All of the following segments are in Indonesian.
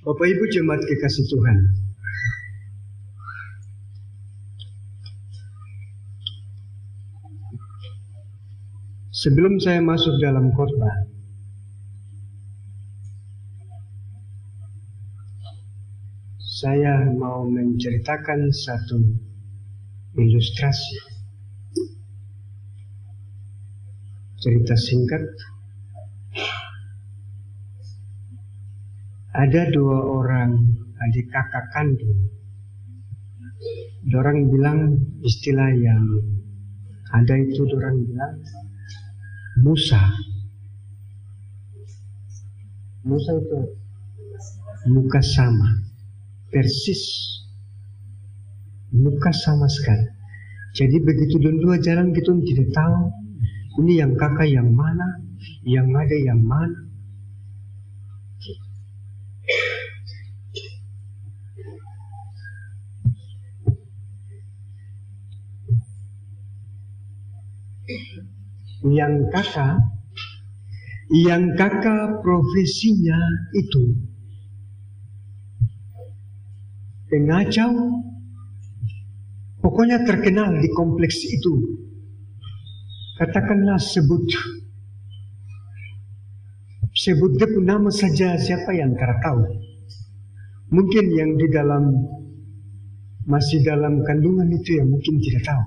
Bapak Ibu jemaat kekasih Tuhan, sebelum saya masuk dalam khotbah, saya mau menceritakan satu ilustrasi, cerita singkat. Ada dua orang adik kakak kandung. Dorang bilang istilah yang ada itu, dorang bilang Musa. Musa itu muka sama, persis, muka sama sekali. Jadi begitu dua jalan kita tidak tahu ini yang kakak yang mana, yang ada yang mana. Yang kakak profesinya itu pengacau, pokoknya terkenal di kompleks itu. Katakanlah sebut dia pun nama saja, siapa yang tahu. Mungkin yang di dalam masih dalam kandungan itu yang mungkin tidak tahu.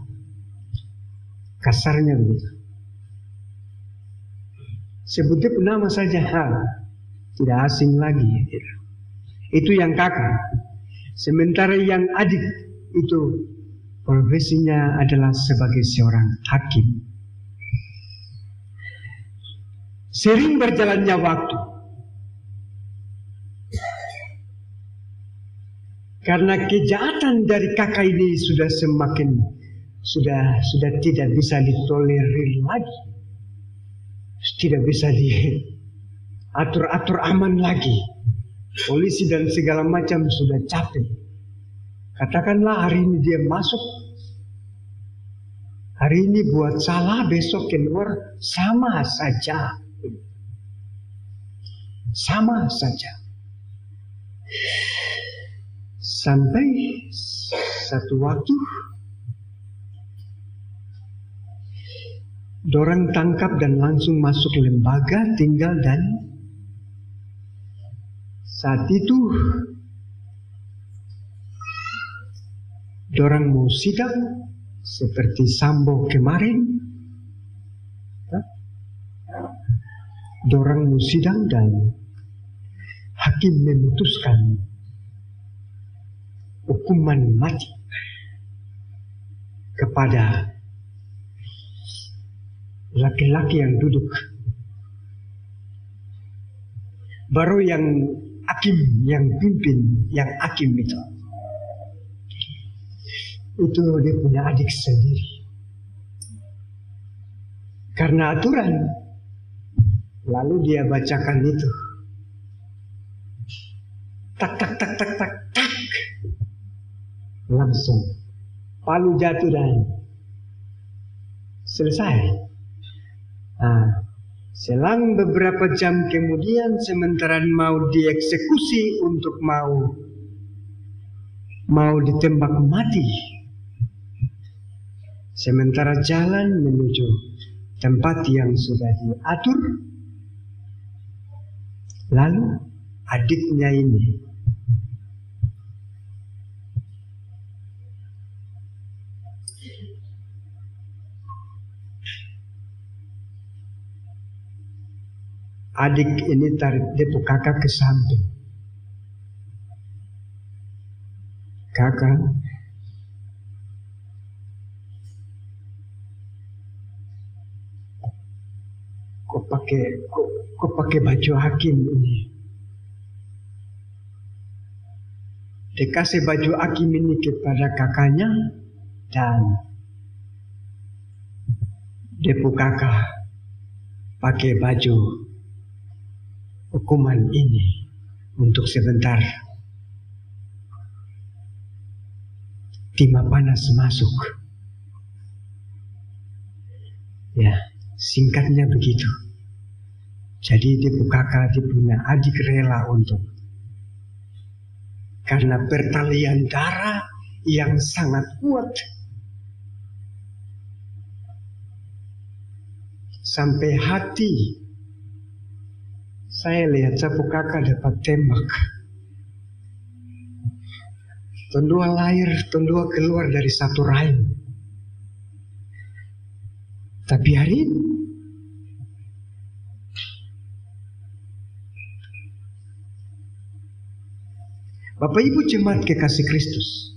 Kasarnya begitu. Sebut dia pun nama saja, tidak asing lagi. Itu yang kakak. Sementara yang adik itu profesinya adalah sebagai seorang hakim. Sering berjalannya waktu, karena kejahatan dari kakak ini sudah tidak bisa ditolerir lagi, tidak bisa diatur aman lagi. Polisi dan segala macam sudah capek. Katakanlah hari ini dia masuk, hari ini buat salah, besok keluar, sama saja. Sama saja. Sampai satu waktu dorang tangkap dan langsung masuk lembaga tinggal, dan saat itu dorang mau sidang seperti Sambo kemarin. Dorang mau sidang dan hakim memutuskan hukuman mati kepada laki-laki yang duduk. Baru yang hakim, yang pimpin, yang hakim itu dia punya adik sendiri. Karena aturan, lalu dia bacakan itu. Tak, tak, tak, tak, tak, tak. Langsung palu jatuh dan selesai. Selang beberapa jam kemudian, sementara mau dieksekusi untuk mau ditembak mati, sementara jalan menuju tempat yang sudah diatur, lalu adiknya ini tarik depo kakak ke samping. Kakak, kok pakai baju hakim ini? Dikasih baju hakim ini kepada kakaknya, dan depo kakak pakai baju hukuman ini untuk sebentar. Timah panas masuk. Ya, singkatnya begitu. Jadi dia kakak, dia punya adik rela untuk karena pertalian darah yang sangat kuat. Sampai hati saya lihat sapu kakak dapat tembak. Tondua lahir, tondua keluar dari satu rahim. Tapi hari ini Bapak Ibu jemaat kekasih Kristus,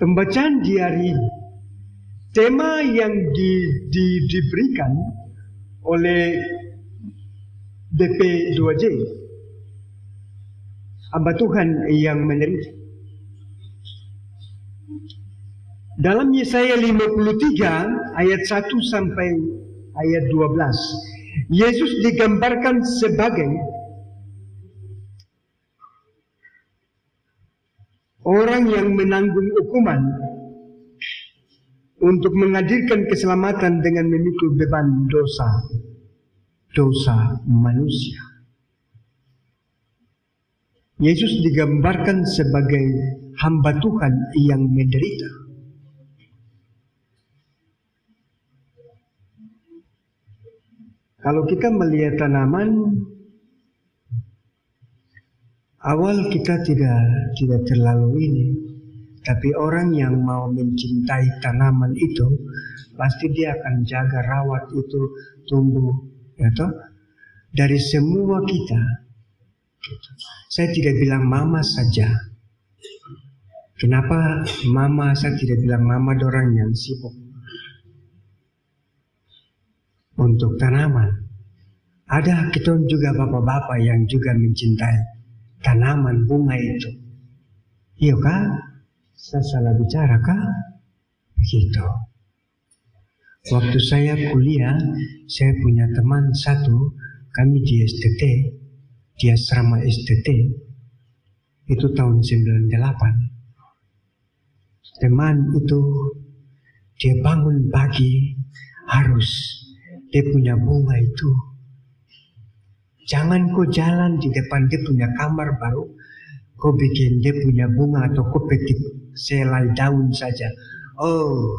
pembacaan di hari ini, tema yang diberikan oleh BP2J, hamba Tuhan yang menderita. Dalam Yesaya 53 ayat 1 sampai ayat 12, Yesus digambarkan sebagai orang yang menanggung hukuman untuk menghadirkan keselamatan dengan memikul beban dosa manusia. Yesus digambarkan sebagai hamba Tuhan yang menderita. Kalau kita melihat tanaman, awal kita tidak terlalu ini, tapi orang yang mau mencintai tanaman itu, pasti dia akan jaga rawat itu tumbuh, ya toh? Dari semua kita. Saya tidak bilang mama saja. Kenapa mama? Saya tidak bilang mama orang yang sibuk untuk tanaman. Ada kita juga bapak-bapak yang juga mencintai tanaman bunga itu. Iya kah? Saya salah bicara kah? Begitu. Waktu saya kuliah, saya punya teman satu, kami di STT, di asrama STT, itu tahun 98. Teman itu, dia bangun pagi, dia punya bunga itu. Jangan kau jalan di depan dia punya kamar baru, kau bikin dia punya bunga atau kau petik selai daun saja. Oh,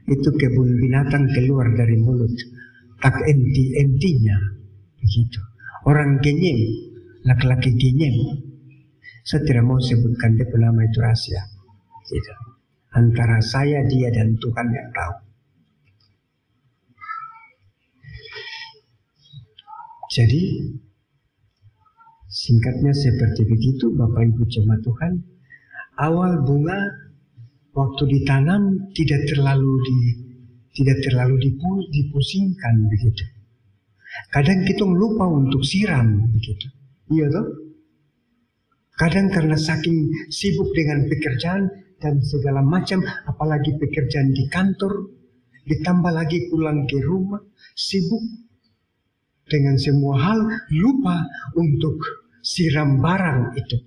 itu kebun binatang keluar dari mulut, tak enti-entinya. Begitu. Orang genyem, laki-laki genyem. Saya tidak mau sebutkan dia nama itu rahasia. Gitu. Antara saya, dia dan Tuhan yang tahu. Jadi singkatnya seperti begitu Bapak Ibu jemaat Tuhan. Awal bunga waktu ditanam tidak terlalu dipusingkan begitu. Kadang kita lupa untuk siram begitu. Iya toh? Kadang karena saking sibuk dengan pekerjaan dan segala macam, apalagi pekerjaan di kantor, ditambah lagi pulang ke rumah, sibuk dengan semua hal, lupa untuk siram barang itu.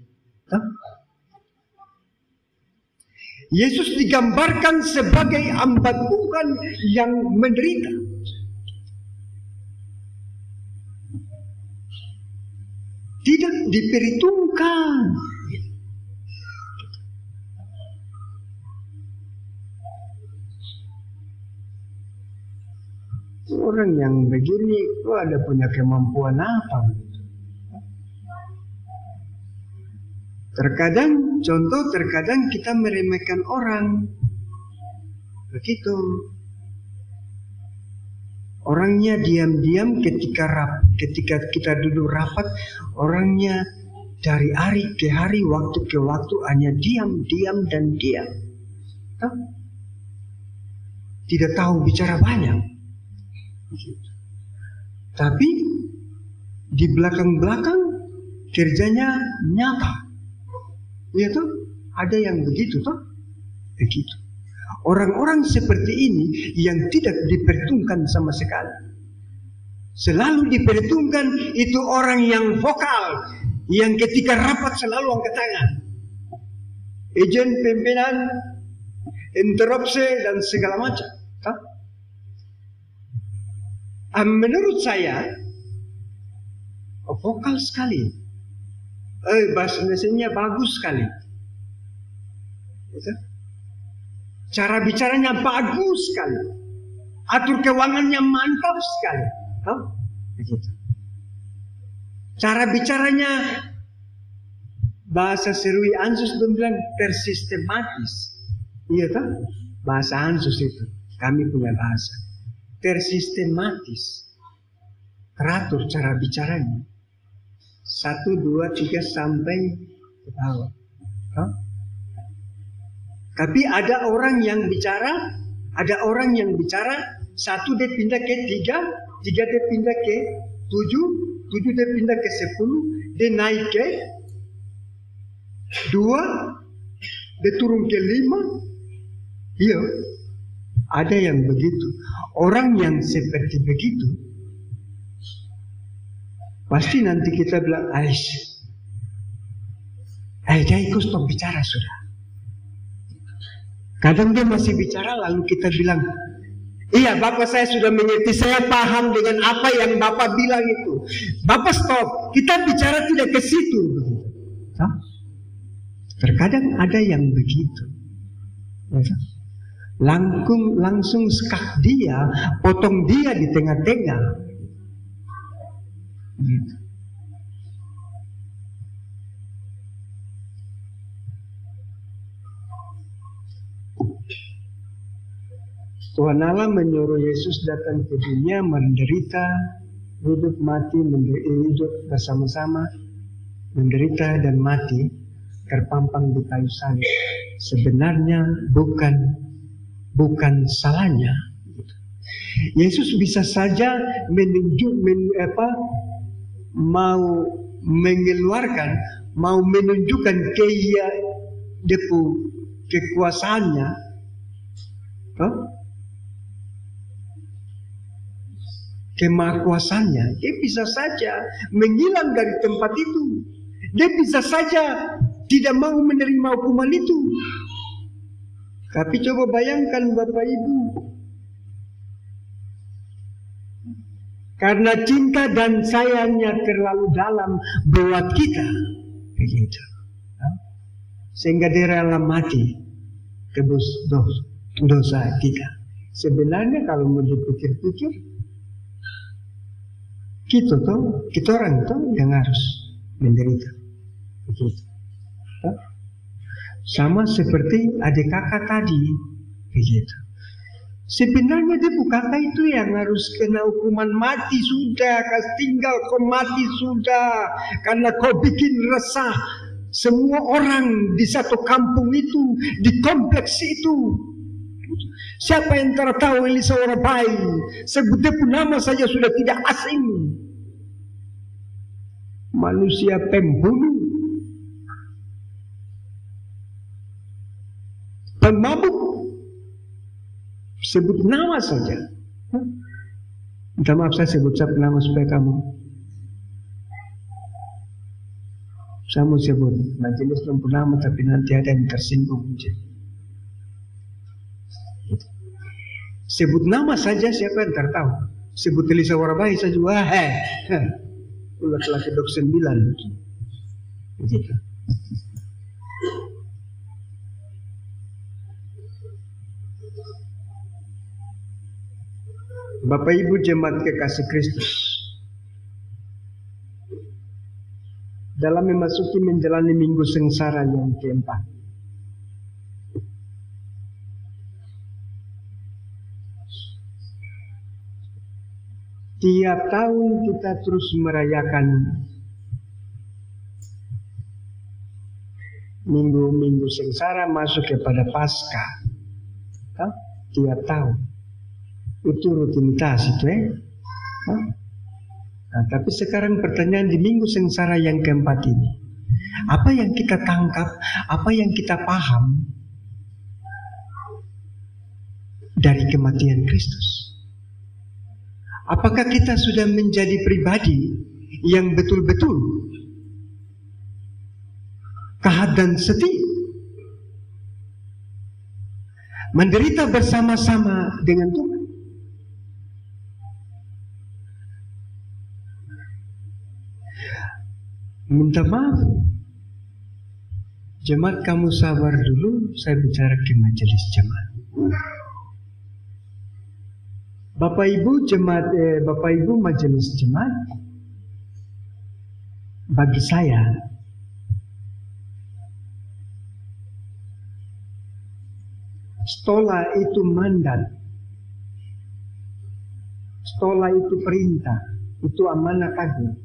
Yesus digambarkan sebagai hamba Tuhan yang menderita. Tidak diperhitungkan. Orang yang begini, ada punya kemampuan apa? Terkadang kita meremehkan orang. Begitu. Orangnya diam-diam ketika kita duduk rapat, orangnya dari hari ke hari, waktu ke waktu hanya diam. Tidak tahu bicara banyak. Tapi di belakang kerjanya nyata. Ya toh? Ada yang begitu toh? Begitu. Orang-orang seperti ini yang tidak diperhitungkan sama sekali. Selalu diperhitungkan itu orang yang vokal, yang ketika rapat selalu angkat tangan. Izin pimpinan, interupsi dan segala macam. Toh? Menurut saya vokal sekali, bahasa Indonesianya bagus sekali, cara bicaranya bagus sekali, atur keuangannya mantap sekali, begitu. Cara bicaranya, bahasa Serui Ansus bilang tersistematis. Iya toh? Bahasa Ansus itu. Kami punya bahasa. Tersistematis. Teratur cara bicaranya. 1, 2, 3 sampai ke bawah. Tapi ada orang yang bicara, 1 dia pindah ke 3, 3 dia pindah ke 7, 7 dia pindah ke 10, dia naik ke 2, dia turun ke 5. Iya, ada yang begitu. Orang yang seperti begitu, pasti nanti kita bilang, dia ikut stop bicara sudah. Kadang dia masih bicara, lalu kita bilang, iya Bapak saya sudah mengerti, saya paham dengan apa yang Bapak bilang itu. Bapak stop, kita bicara tidak ke situ. Terkadang ada yang begitu. Langsung skak dia, potong dia di tengah-tengah. Gitu. Tuhan Allah menyuruh Yesus datang ke dunia, menderita, hidup mati, hidup bersama-sama, menderita dan mati, terpampang di kayu salib. Sebenarnya bukan salahnya. Yesus bisa saja mau mengeluarkan, mau menunjukkan kekuasaannya, kemahakuasaannya. Dia bisa saja menghilang dari tempat itu. Dia bisa saja tidak mau menerima hukuman itu. Tapi coba bayangkan Bapak Ibu, karena cinta dan sayangnya terlalu dalam buat kita, begitu, sehingga dia rela mati tebus dosa kita. Sebenarnya kalau mau dipikir-pikir, kita orang itu yang harus menderita, begitu. Sama seperti adik kakak tadi, begitu. Sebenarnya ibu kakak itu yang harus kena hukuman mati sudah, tinggal kau mati sudah, karena kau bikin resah semua orang di satu kampung itu, di kompleks itu. Siapa yang tahu Elisa Warabai, sebut dia pun nama saja sudah tidak asing. Manusia pembunuh, pemabuk, sebut nama saja. Minta maaf saya sebut nama supaya kamu. Saya mau sebut majelis belum nama, tapi nanti ada yang tersinggung. Sebut nama saja, siapa yang tertahu? Sebut Elisa Warabai saja, laki-laki dok 9. Begitu. Bapak Ibu jemaat kekasih Kristus, dalam memasuki menjalani minggu sengsara yang keempat, tiap tahun kita terus merayakan minggu-minggu sengsara masuk kepada Paskah. Tiap tahun itu rutinitas itu Nah, tapi sekarang pertanyaan di minggu sengsara yang keempat ini, apa yang kita tangkap, apa yang kita paham dari kematian Kristus? Apakah kita sudah menjadi pribadi yang betul-betul taat dan setia, menderita bersama-sama dengan Tuhan? Minta maaf. Jemaat kamu sabar dulu, saya bicara ke majelis jemaat. Bapak Ibu majelis jemaat, bagi saya stola itu mandat, stola itu perintah, itu amanah agung.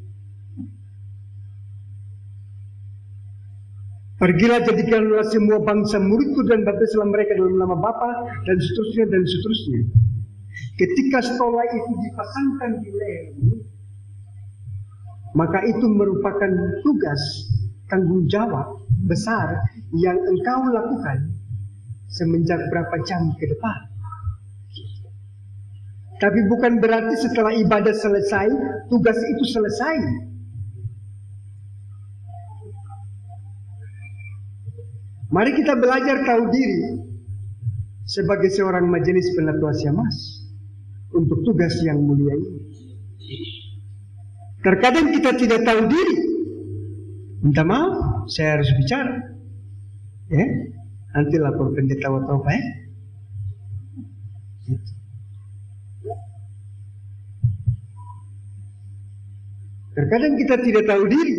Pergilah jadikanlah semua bangsa muridku dan baptislah mereka dalam nama Bapa dan seterusnya dan seterusnya. Ketika stola itu dipasangkan di lehermu, maka itu merupakan tugas, tanggung jawab besar yang engkau lakukan semenjak berapa jam ke depan. Tapi bukan berarti setelah ibadah selesai, tugas itu selesai. Mari kita belajar tahu diri sebagai seorang majelis penatua Syamas untuk tugas yang mulia ini. Terkadang kita tidak tahu diri. Minta maaf, saya harus bicara. Ya, nanti lapor pendeta atau apa ya? Gitu. Terkadang kita tidak tahu diri.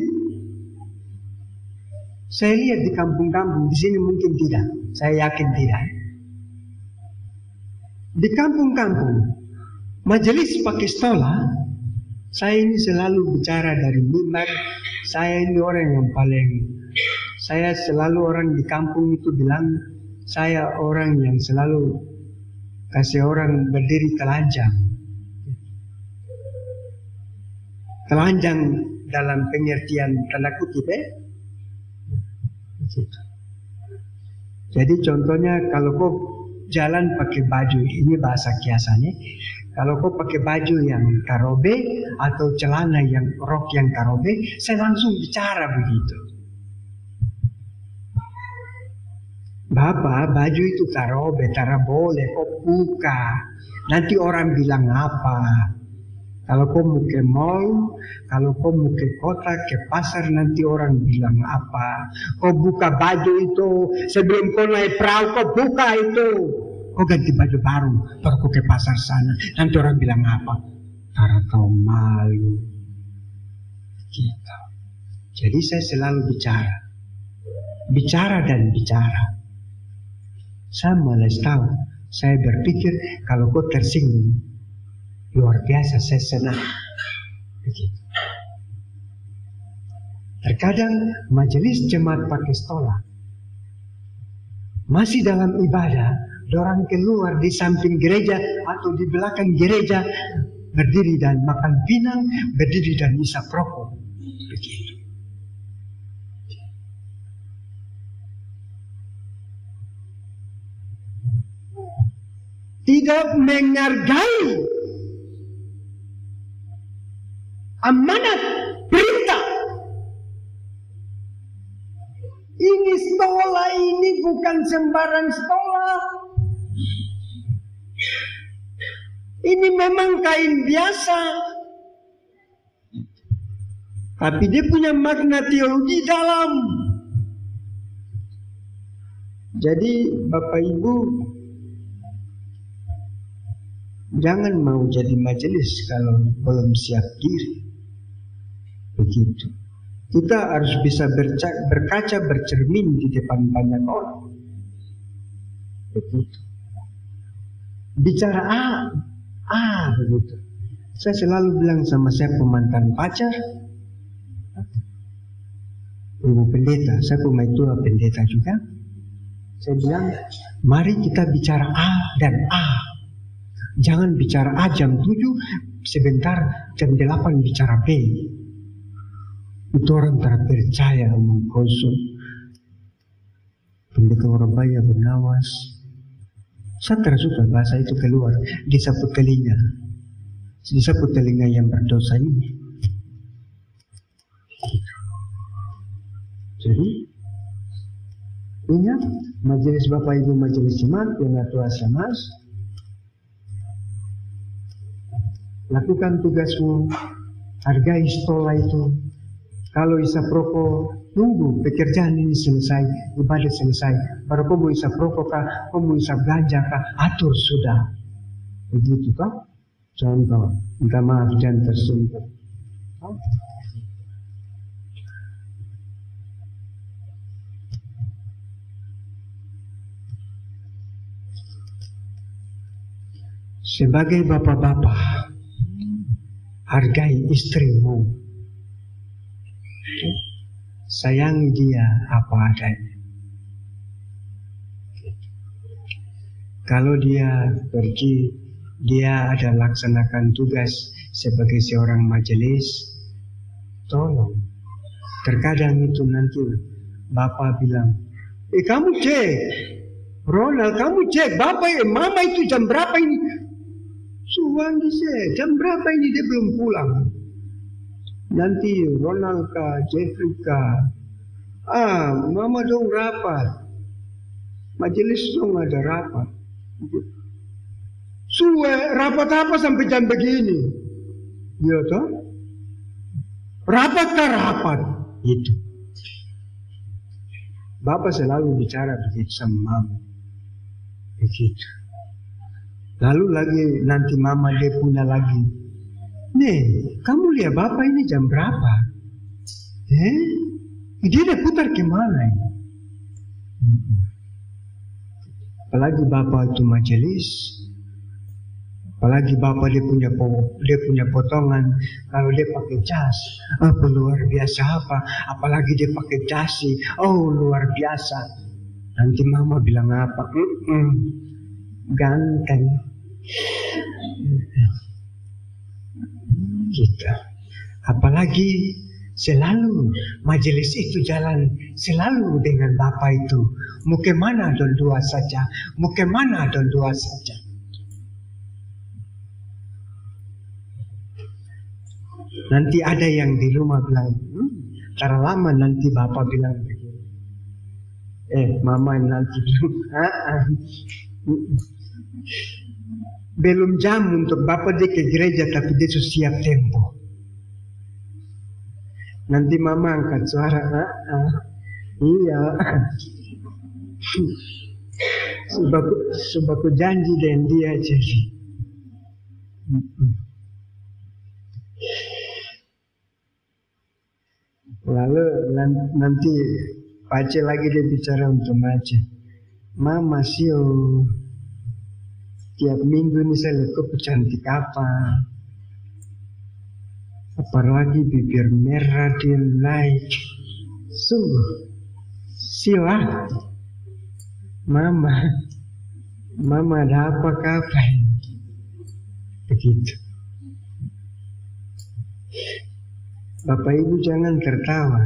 Saya lihat di kampung-kampung, di sini mungkin tidak. Saya yakin tidak. Di kampung-kampung, majelis pakai stola, saya ini selalu bicara dari mimbar. Saya ini orang yang saya selalu orang di kampung itu bilang, saya orang yang selalu kasih orang berdiri telanjang. Telanjang dalam pengertian tanda kutip Jadi contohnya kalau kau jalan pakai baju, ini bahasa kiasannya, kalau kau pakai baju yang karobe atau celana yang rok yang karobe, saya langsung bicara begitu. Bapak, baju itu karobe, tara boleh kau buka. Nanti orang bilang apa? Kalau kau mau ke mall, kalau kau mau ke kota, ke pasar, nanti orang bilang apa? Kau buka baju itu, sebelum kau naik perahu, kau buka itu. Kau ganti baju baru, baru kau ke pasar sana. Nanti orang bilang apa? Karena kau malu. Gitu. Jadi saya selalu bicara. Bicara dan bicara. Saya malas tahu. Saya berpikir kalau kau tersinggung, luar biasa saya senang. Begitu. Terkadang majelis jemaat pakai stola. Masih dalam ibadah, orang keluar di samping gereja atau di belakang gereja, berdiri dan makan pinang, berdiri dan isap rokok. Begitu. Tidak menghargai amanat perintah. Ini stola ini bukan sembarang stola. Ini memang kain biasa. Tapi dia punya makna teologi dalam. Jadi Bapak Ibu, jangan mau jadi majelis kalau belum siap diri. Begitu. Kita harus bisa berkaca, bercermin di depan banyak orang. Begitu. Bicara begitu. Saya selalu bilang sama saya pemantan pacar, Ibu pendeta, saya pemaitua pendeta juga. Saya bilang, mari kita bicara A dan A. Jangan bicara A jam 7, sebentar jam 8 bicara B. Itu orang terpercaya omong kosong. Pendeta Orabaya bernawas. Saya tersuka bahasa itu keluar. Disapu telinga. Disapu telinga yang berdosa ini. Jadi, ingat majelis Bapak Ibu majelis jemaat penatua Syamas, lakukan tugasmu, hargai stola itu, Kalau Isa Proko tunggu pekerjaan ini selesai, ibadah selesai, baru kamu Isa Proko kah, kamu Isa belanja kah, atur sudah. Begitu kah? Contoh, minta maaf dan tersungguh. Sebagai bapak-bapak, hargai istrimu, sayangi dia apa adanya. Kalau dia pergi, dia ada laksanakan tugas sebagai seorang majelis, tolong. Terkadang itu nanti bapak bilang, kamu cek, Ronald, kamu cek, bapak, mama itu jam berapa ini? Suwangi sih, jam berapa ini dia belum pulang? Nanti Ronald kah, Jeffrey kah, mama dong rapat, majelis dong ada rapat. Rapat apa sampai jam begini? Ya toh? Rapat kah rapat? Itu. Bapak selalu bicara begitu sama mama. Begitu. Lalu lagi nanti mama dia punya lagi. Nih, kamu lihat bapak ini jam berapa? Dia udah putar kemana ini? Apalagi bapak itu majelis, apalagi bapak dia punya potongan. Kalau dia pakai jas, apa luar biasa apa? Apalagi dia pakai dasi, oh luar biasa. Nanti mama bilang apa? Ganteng. Gitu. Apalagi selalu majelis itu jalan selalu dengan bapak itu. Mau kemana ada dua saja. Mau kemana ada dua saja. Nanti ada yang di rumah bilang, cara lama nanti bapak bilang begini. Mama nanti bilang, belum jam untuk bapak dia ke gereja tapi dia sudah siap tempo. Nanti mama angkat suara, iya. Sebab aku janji dengan dia jadi. Lalu nanti Pace lagi dia bicara untuk Mace. Mama sio, tiap minggu ini saya lihat kau cantik apa. Apalagi bibir merah dia naik. Sungguh, sila. Mama ada apa kapan? Begitu. Bapak Ibu jangan tertawa.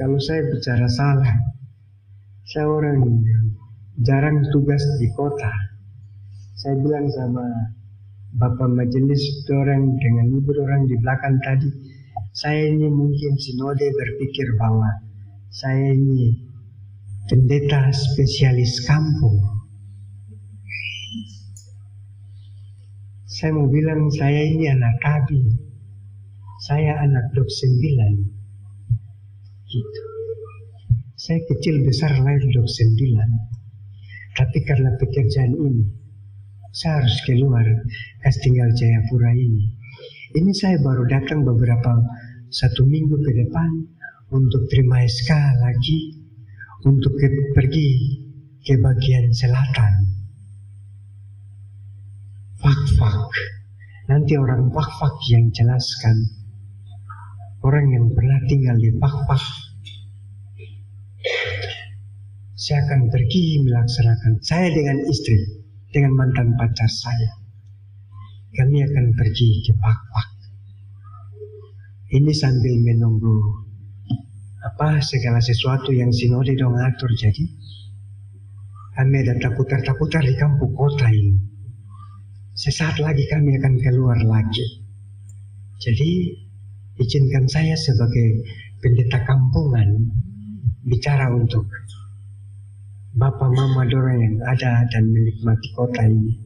Kalau saya bicara salah, saya orang jarang tugas di kota. Saya bilang sama Bapak Majelis orang dengan Ibu orang di belakang tadi, saya ini mungkin sinode berpikir bahwa saya ini pendeta spesialis kampung. Saya mau bilang saya ini anak Abi, saya anak Dok 9. Gitu. Saya kecil besar lahir Dok 9. Tapi karena pekerjaan ini, saya harus keluar, tinggal Jayapura ini. Ini saya baru datang beberapa 1 minggu ke depan untuk terima SK lagi, untuk pergi ke bagian selatan. Fak-fak. Nanti orang fak-fak yang jelaskan. Orang yang pernah tinggal di fak-fak. Saya akan pergi melaksanakan, saya dengan istri, dengan mantan pacar saya. Kami akan pergi ke fak-fak. Ini sambil menunggu segala sesuatu yang sinode dong atur. Jadi kami ada taputar-taputar di kampung kota ini. Sesaat lagi kami akan keluar lagi. Jadi izinkan saya sebagai pendeta kampungan bicara untuk Bapak Mama Dora yang ada dan menikmati kota ini.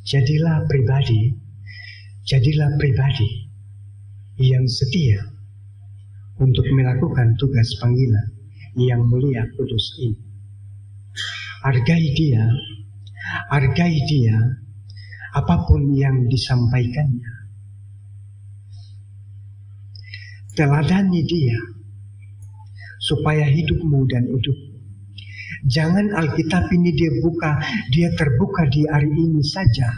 Jadilah pribadi yang setia untuk melakukan tugas panggilan yang mulia kudus ini. Hargai dia apapun yang disampaikannya. Teladani dia supaya hidupmu dan hidupmu. Jangan Alkitab ini dia terbuka di hari ini saja.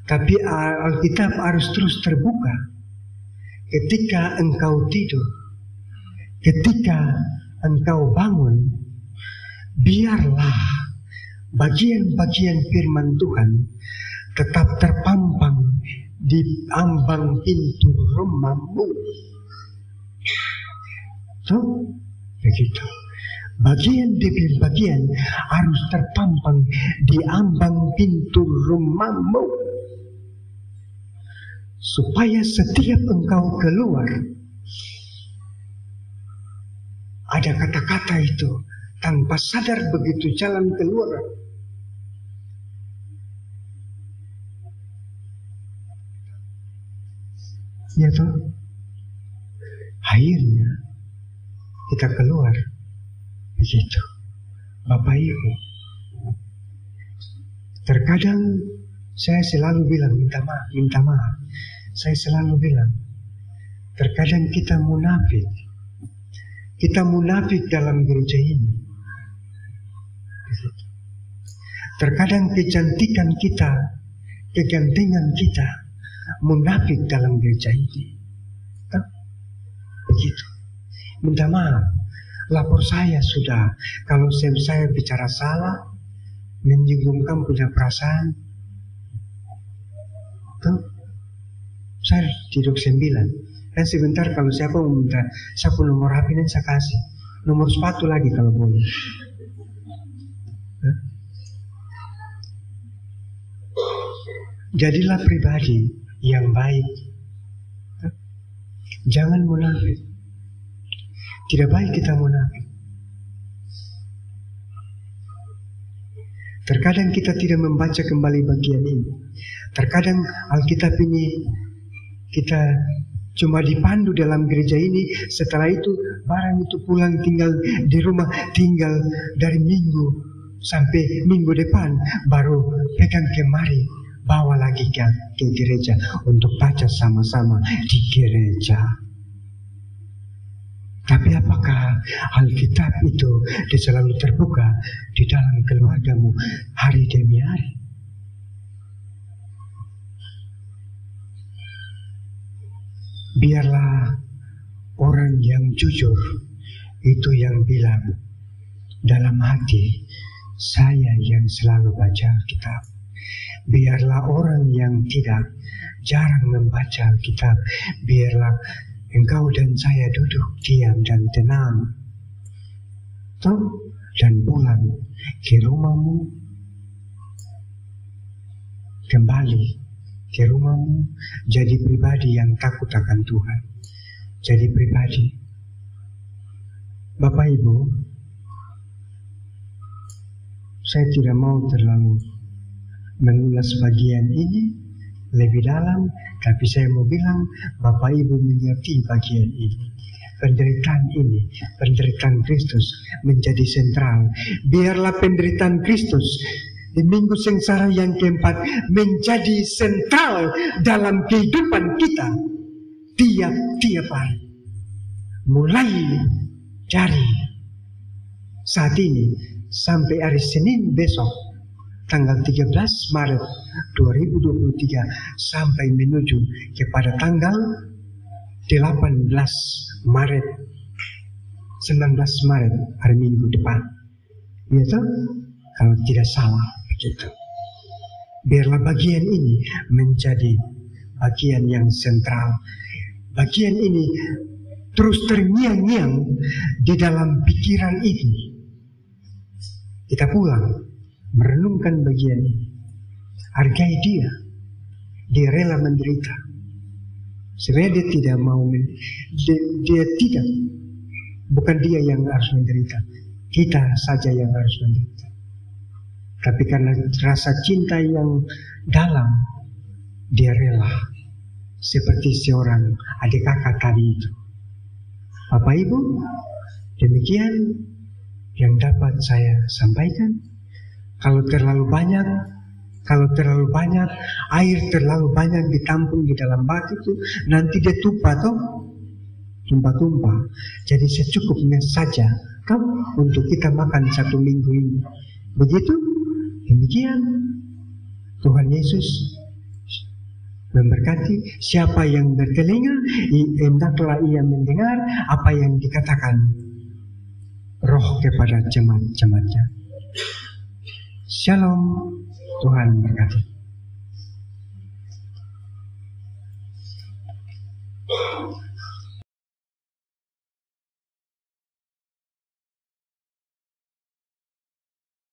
Tapi Alkitab harus terus terbuka ketika engkau tidur, ketika engkau bangun. Biarlah bagian-bagian firman Tuhan tetap terpampang di ambang pintu rumahmu. Begitu. Bagian demi bagian harus terpampang di ambang pintu rumahmu, supaya setiap engkau keluar ada kata-kata itu tanpa sadar begitu jalan keluar. Ya toh, akhirnya kita keluar. Begitu, Bapak Ibu. Terkadang saya selalu bilang minta maaf. Saya selalu bilang, terkadang kita munafik. Kita munafik dalam gereja ini. Terkadang kecantikan kita, kegantengan kita munafik dalam gereja ini. Begitu. Minta maaf. Lapor saya sudah. Kalau saya bicara salah, menyinggungkan punya perasaan. Saya duduk 9. Dan sebentar kalau siapa mau minta siapa nomor HP dan saya kasih. Nomor sepatu lagi kalau boleh. Jadilah pribadi yang baik. Jangan munafik. Tidak baik kita munafik. Terkadang kita tidak membaca kembali bagian ini. Terkadang Alkitab ini kita cuma dipandu dalam gereja ini. Setelah itu barang itu pulang tinggal di rumah, tinggal dari minggu sampai minggu depan baru pegang kemari, bawa lagi ke gereja untuk baca sama-sama di gereja. Tapi apakah Alkitab itu selalu terbuka di dalam keluargamu hari demi hari? Biarlah orang yang jujur itu yang bilang dalam hati, saya yang selalu baca Alkitab. Biarlah orang yang tidak jarang membaca Alkitab, biarlah engkau dan saya duduk diam dan tenang, dan pulang ke rumahmu, kembali ke rumahmu, jadi pribadi yang takut akan Tuhan. Jadi pribadi. Bapak Ibu, saya tidak mau terlalu mengulas bagian ini lebih dalam, tapi saya mau bilang Bapak Ibu mengerti bagian ini. Penderitaan Kristus menjadi sentral. Biarlah penderitaan Kristus di minggu sengsara yang keempat menjadi sentral dalam kehidupan kita tiap hari. Mulai dari saat ini sampai hari Senin besok, tanggal 13 Maret 2023 sampai menuju kepada tanggal 18 Maret 19 Maret hari Minggu depan. Ya toh? Kalau tidak salah begitu. Biarlah bagian ini menjadi bagian yang sentral. Bagian ini terus terngiang-ngiang di dalam pikiran ini. Kita pulang merenungkan bagian ini. Hargai dia. Dia rela menderita. Sebenarnya dia tidak mau dia tidak. Bukan dia yang harus menderita. Kita saja yang harus menderita. Tapi karena rasa cinta yang dalam, dia rela seperti seorang adik kakak tadi itu. Bapak Ibu, demikian yang dapat saya sampaikan. Kalau terlalu banyak air terlalu banyak ditampung di dalam bak itu, nanti dia tumpah-tumpah. Jadi secukupnya saja untuk kita makan 1 minggu ini. Begitu, demikian Tuhan Yesus memberkati. Siapa yang bertelinga, hendaklah ia mendengar apa yang dikatakan Roh kepada jemaat-jemaatnya. Shalom, Tuhan berkati.